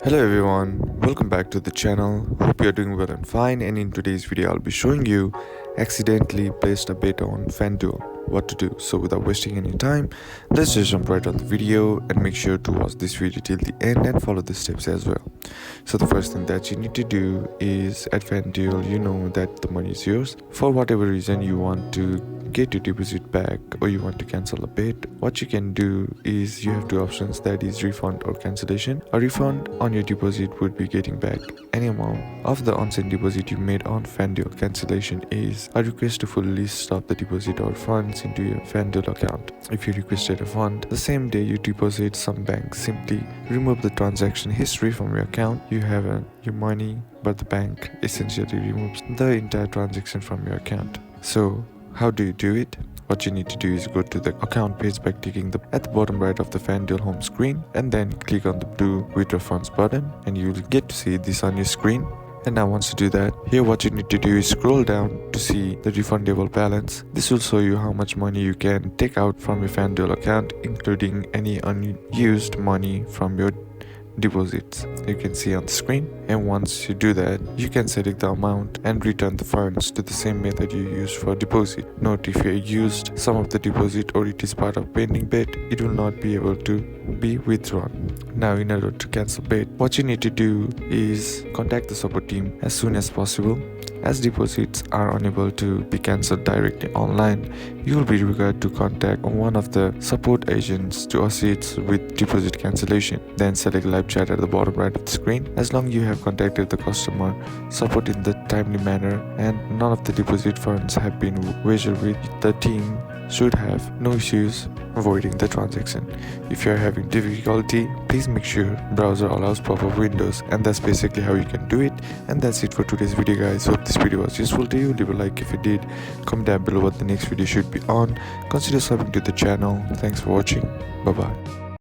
Hello everyone, welcome back to the channel. Hope you're doing well and fine, and in today's video I'll be showing you accidentally placed a bet on FanDuel, what to do. So without wasting any time, let's just jump right on the video and make sure to watch this video till the end and follow the steps as well. So the first thing that you need to do is at FanDuel, you know that the money is yours. For whatever reason you want to get your deposit back or you want to cancel a bet, what you can do is you have two options, that is refund or cancellation. A refund on your deposit would be getting back any amount of the unsent deposit you made on FanDuel. Cancellation is a request to fully stop the deposit or funds into your FanDuel account. If you requested a fund the same day you deposit, some banks simply remove the transaction history from your account. You have your money, but the bank essentially removes the entire transaction from your account. So how do you do it? What you need to do is go to the account page by clicking at the bottom right of the FanDuel home screen, and then click on the blue withdraw funds button, and you will get to see this on your screen. And now once you do that, here what you need to do is scroll down to see the refundable balance. This will show you how much money you can take out from your FanDuel account, including any unused money from your deposits. You can see on the screen, and once you do that you can select the amount and return the funds to the same method you used for deposit. Note, if you used some of the deposit or it is part of pending bet, it will not be able to be withdrawn. Now in order to cancel bet, what you need to do is contact the support team as soon as possible. As deposits are unable to be cancelled directly online, you will be required to contact one of the support agents to assist with deposit cancellation. Then select live chat at the bottom right of the screen. As long as you have contacted the customer support in the timely manner and none of the deposit funds have been wagered with, the team should have no issues avoiding the transaction. If you are having difficulty, please make sure browser allows pop-up windows, and that's basically how you can do it. And that's it for today's video, guys. Hope this video was useful to you. Leave a like if it did, comment down below what the next video should be on, consider subbing to the channel. Thanks for watching. Bye bye.